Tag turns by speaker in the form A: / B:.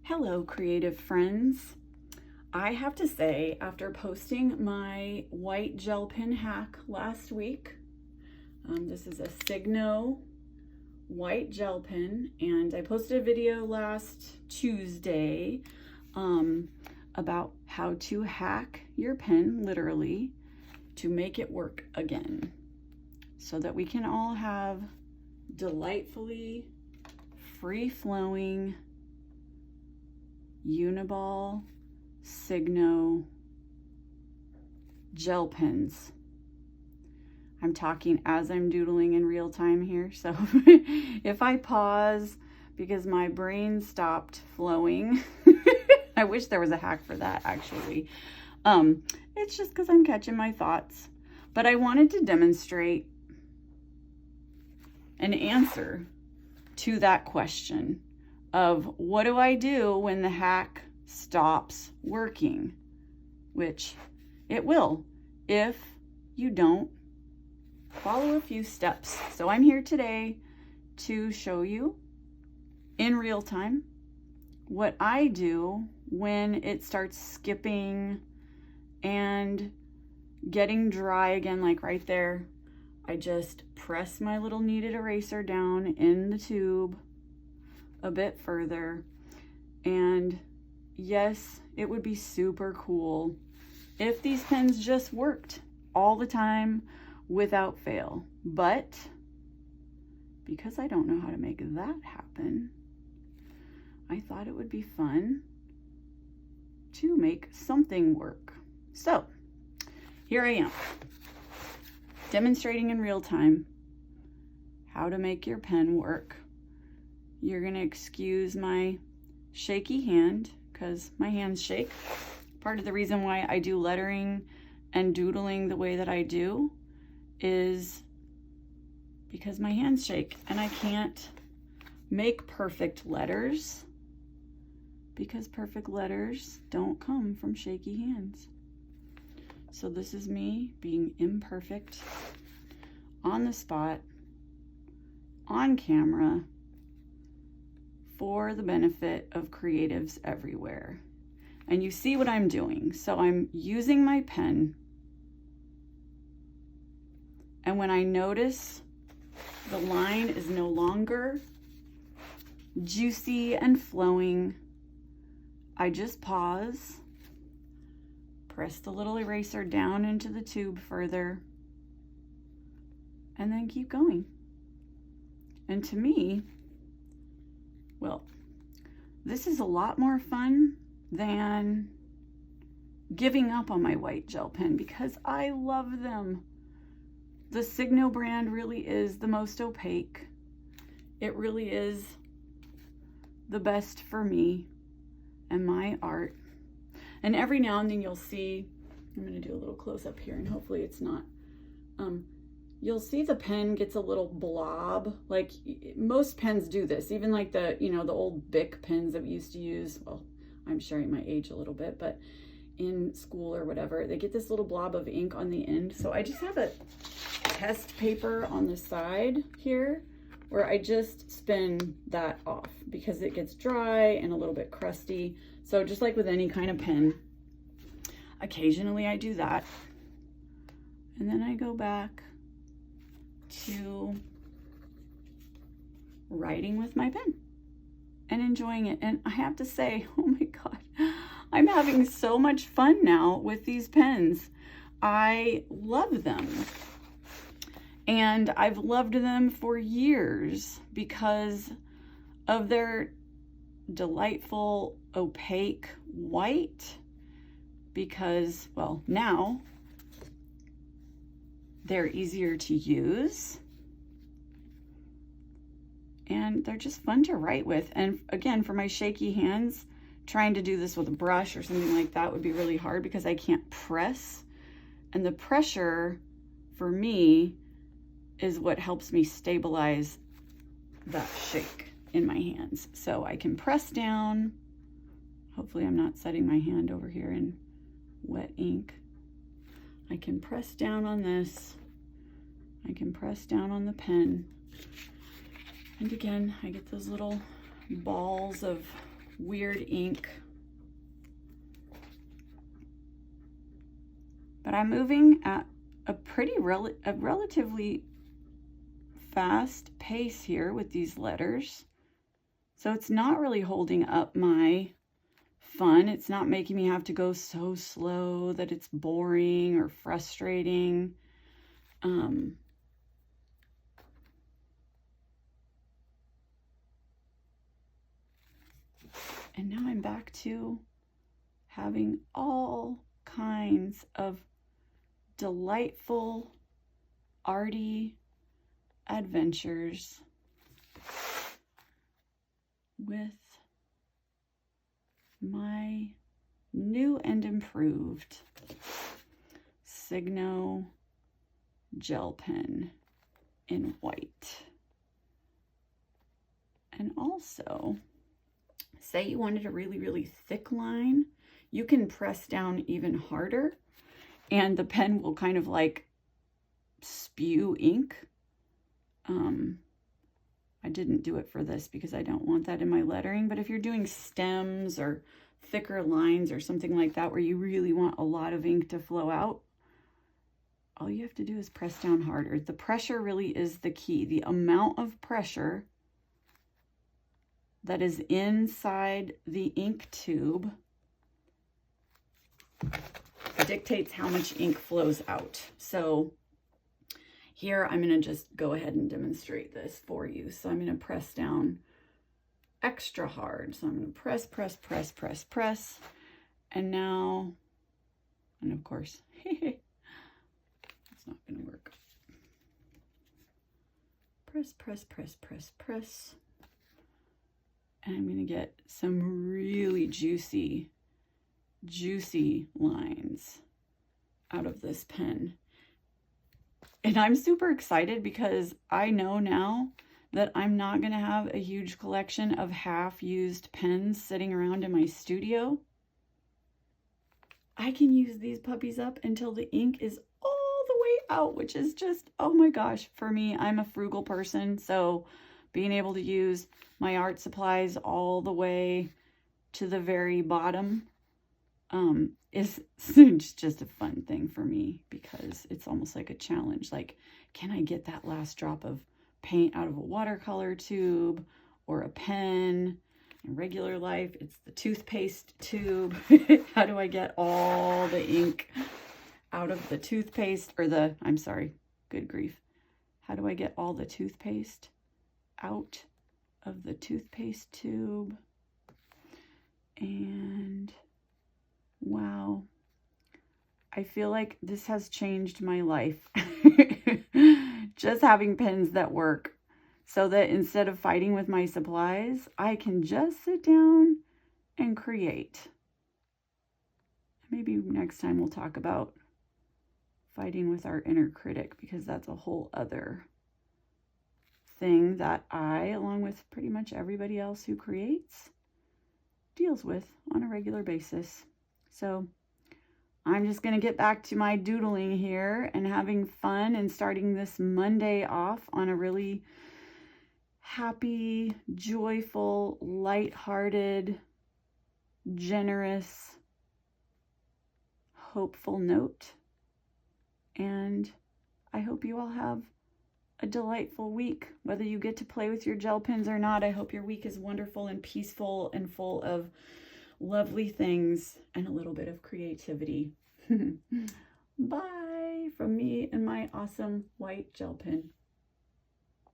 A: Hello, creative friends. I have to say, after posting my white gel pen hack last week, this is a Signo white gel pen, and I posted a video last Tuesday about how to hack your pen, literally, to make it work again, so that we can all have delightfully free-flowing Uniball Signo gel pens. I'm talking as I'm doodling in real time here, so if I pause because my brain stopped flowing, I wish there was a hack for that actually. It's just because I'm catching my thoughts. But I wanted to demonstrate an answer to that question of what do I do when the hack stops working, which it will if you don't follow a few steps. So I'm here today to show you in real time what I do when it starts skipping and getting dry again, like right there. I just press my little kneaded eraser down in the tube a bit further, and yes, it would be super cool if these pens just worked all the time without fail, but because I don't know how to make that happen, I thought it would be fun to make something work. So here I am, demonstrating in real time how to make your pen work. You're gonna excuse my shaky hand because my hands shake. Part of the reason why I do lettering and doodling the way that I do is because my hands shake and I can't make perfect letters because perfect letters don't come from shaky hands. So this is me being imperfect on the spot, on camera, for the benefit of creatives everywhere. And you see what I'm doing. So I'm using my pen, and when I notice the line is no longer juicy and flowing, I just pause, press the little eraser down into the tube further, and then keep going. And to me, well, this is a lot more fun than giving up on my white gel pen because I love them. The Signo brand really is the most opaque. It really is the best for me and my art. And every now and then you'll see, I'm gonna do a little close up here and hopefully it's not, you'll see the pen gets a little blob. Like most pens do this, even like the, the old Bic pens that we used to use. Well, I'm sharing my age a little bit, but in school or whatever, they get this little blob of ink on the end. So I just have a test paper on the side here where I just spin that off because it gets dry and a little bit crusty. So just like with any kind of pen, occasionally I do that. And then I go back to writing with my pen and enjoying it. And I have to say, oh my God, I'm having so much fun now with these pens. I love them. And I've loved them for years because of their delightful opaque white, because, well, now they're easier to use and they're just fun to write with. And again, for my shaky hands, trying to do this with a brush or something like that would be really hard because I can't press. And the pressure for me is what helps me stabilize that shake in my hands. So I can press down. Hopefully I'm not setting my hand over here in wet ink. I can press down on this. I can press down on the pen. And again, I get those little balls of weird ink. But I'm moving at a relatively fast pace here with these letters. So it's not really holding up my fun. It's not making me have to go so slow that it's boring or frustrating. And now I'm back to having all kinds of delightful, arty adventures with my new and improved Signo gel pen in white. And also, say you wanted a really, really thick line, you can press down even harder and the pen will kind of like spew ink. I didn't do it for this because I don't want that in my lettering, but if you're doing stems or thicker lines or something like that where you really want a lot of ink to flow out, all you have to do is press down harder. The pressure really is the key. The amount of pressure that is inside the ink tube dictates how much ink flows out. So here I'm going to just go ahead and demonstrate this for you. So I'm going to press down extra hard. So I'm going to press, press, press, press, press. And now, and of course, it's not going to work. Press, press, press, press, press. And I'm going to get some really juicy lines out of this pen. And I'm super excited because I know now that I'm not going to have a huge collection of half-used pens sitting around in my studio. I can use these puppies up until the ink is all the way out, which is just, oh my gosh, for me, I'm a frugal person. So being able to use my art supplies all the way to the very bottom is just a fun thing for me because it's almost like a challenge. Like, can I get that last drop of paint out of a watercolor tube or a pen? In regular life, it's the toothpaste tube. How do I get all the ink out of the toothpaste or the, I'm sorry, good grief. How do I get all the toothpaste out of the toothpaste tube? And wow, I feel like this has changed my life. Just having pens that work so that instead of fighting with my supplies, I can just sit down and create. Maybe next time we'll talk about fighting with our inner critic because that's a whole other thing that I, along with pretty much everybody else who creates, deals with on a regular basis. So I'm just going to get back to my doodling here and having fun and starting this Monday off on a really happy, joyful, lighthearted, generous, hopeful note. And I hope you all have a delightful week. Whether you get to play with your gel pens or not, I hope your week is wonderful and peaceful and full of lovely things and a little bit of creativity. Bye from me and my awesome white gel pen.